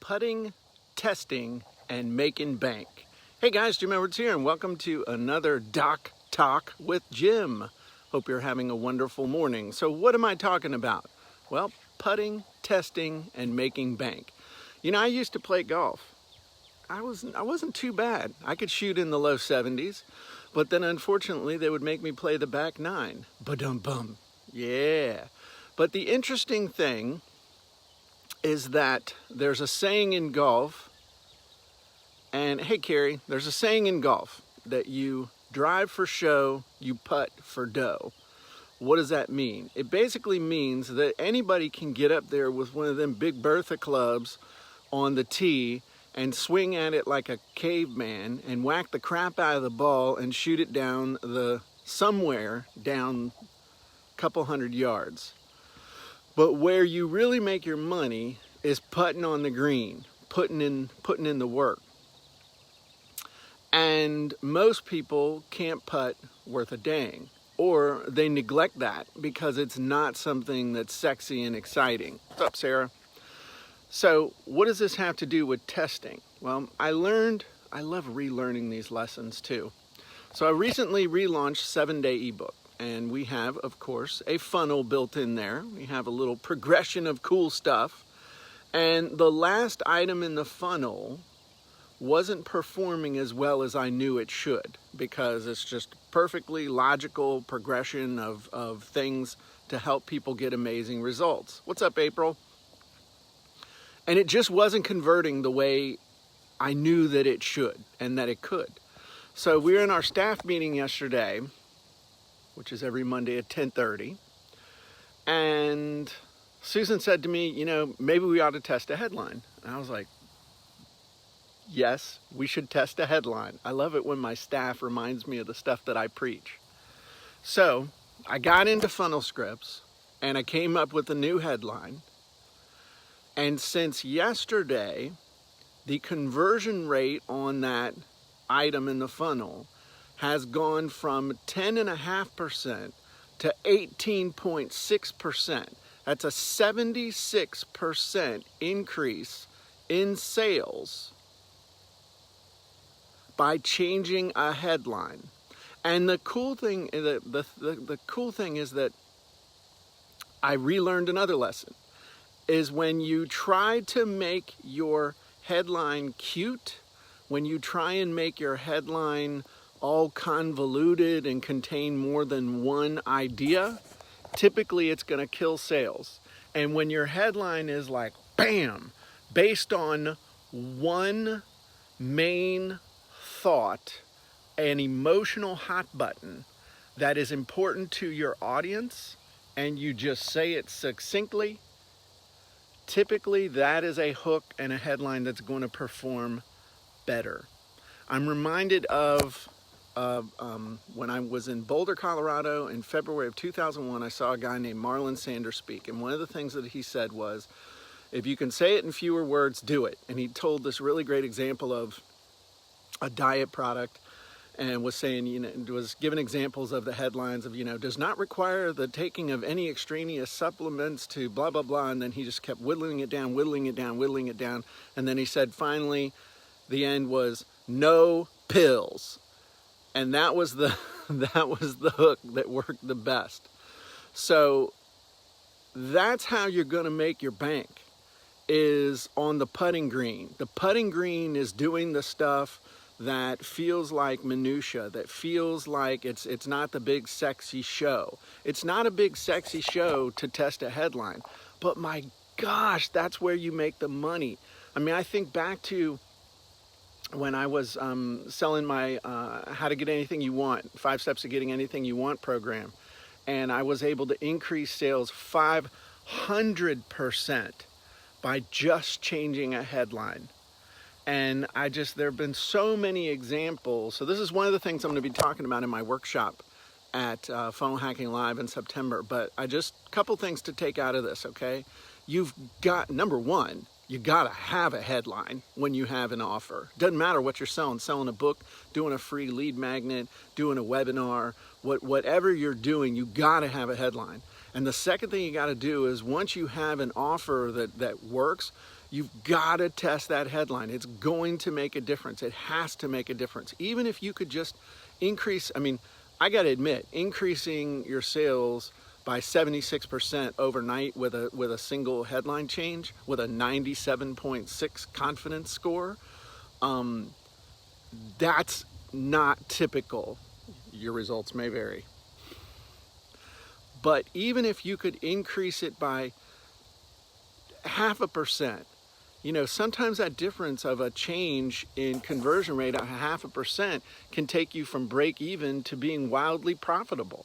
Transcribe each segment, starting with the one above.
putting, testing, and making bank. Hey guys, Jim Edwards here, and welcome to another Doc Talk with Jim. Hope you're having a wonderful morning. So what am I talking about? Well, putting, testing, and making bank. You know, I used to play golf. I wasn't too bad. I could shoot in the low 70s, but then unfortunately they would make me play the back nine. Ba-dum-bum. Yeah. But the interesting thing is that there's a saying in golf, and hey Carrie, there's a saying in golf that you drive for show, you putt for dough. What does that mean? It basically means that anybody can get up there with one of them big Bertha clubs on the tee and swing at it like a caveman and whack the crap out of the ball and shoot it down somewhere down a couple hundred yards. But where you really make your money is putting on the green, putting in the work. And most people can't putt worth a dang, or they neglect that because it's not something that's sexy and exciting. What's up, Sarah? So what does this have to do with testing? Well, I love relearning these lessons too. So I recently relaunched 7-Day ebook. And we have, of course, a funnel built in there. We have a little progression of cool stuff. And the last item in the funnel wasn't performing as well as I knew it should, because it's just perfectly logical progression of things to help people get amazing results. What's up, April? And it just wasn't converting the way I knew that it should and that it could. So we were in our staff meeting yesterday, which is every Monday at 10:30. And Susan said to me, you know, maybe we ought to test a headline. And I was like, yes, we should test a headline. I love it when my staff reminds me of the stuff that I preach. So I got into funnel scripts and I came up with a new headline. And since yesterday, the conversion rate on that item in the funnel has gone from 10.5% to 18.6%. That's a 76% increase in sales by changing a headline. And the cool thing, the cool thing is that I relearned another lesson, is when you try to make your headline cute, when you try and make your headline all convoluted and contain more than one idea, typically it's going to kill sales. And when your headline is like, bam, based on one main thought, an emotional hot button that is important to your audience, and you just say it succinctly, typically that is a hook and a headline that's going to perform better. I'm reminded of when I was in Boulder, Colorado in February of 2001, I saw a guy named Marlon Sanders speak. And one of the things that he said was, if you can say it in fewer words, do it. And he told this really great example of a diet product and was saying, you know, was giving examples of the headlines of, you know, does not require the taking of any extraneous supplements to blah, blah, blah. And then he just kept whittling it down, whittling it down, whittling it down. And then he said, finally, the end was no pills. And that was the hook that worked the best. So that's how you're going to make your bank, is on the putting green. The putting green is doing the stuff that feels like minutia, that feels like it's not the big sexy show. It's not a big sexy show to test a headline, but my gosh, that's where you make the money. I mean, I think back to when I was selling my How to Get Anything You Want, 5 Steps to Getting Anything You Want program. And I was able to increase sales 500% by just changing a headline. And there have been so many examples. So this is one of the things I'm going to be talking about in my workshop at Funnel Hacking Live in September. But a couple things to take out of this, okay? You've got, number one, you gotta have a headline when you have an offer. Doesn't matter what you're selling a book, doing a free lead magnet, doing a webinar, whatever you're doing, you gotta have a headline. And the second thing you gotta do is, once you have an offer that works, You've got to test that headline. It's going to make a difference. It has to make a difference. Even if you could just increase, I mean, I got to admit, increasing your sales by 76% overnight with a single headline change, with a 97.6 confidence score, that's not typical. Your results may vary. But even if you could increase it by 0.5%, you know, sometimes that difference of a change in conversion rate of 0.5% can take you from break even to being wildly profitable.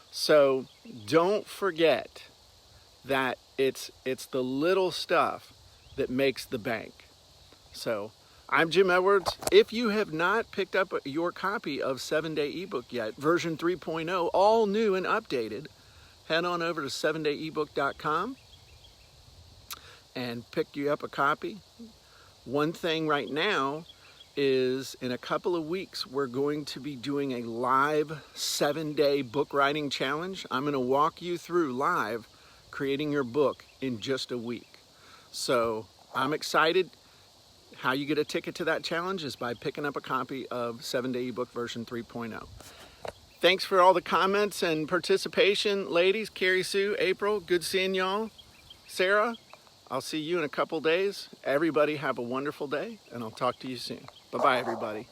So don't forget that it's the little stuff that makes the bank. So I'm Jim Edwards. If you have not picked up your copy of 7-Day ebook yet, version 3.0, all new and updated, head on over to 7dayebook.com and pick you up a copy. One thing right now is in a couple of weeks, we're going to be doing a live 7-day book writing challenge. I'm going to walk you through live creating your book in just a week. So I'm excited. How you get a ticket to that challenge is by picking up a copy of 7-Day ebook version 3.0. Thanks for all the comments and participation, ladies. Carrie Sue, April, good seeing y'all. Sarah, I'll see you in a couple days. Everybody have a wonderful day, and I'll talk to you soon. Bye-bye, everybody.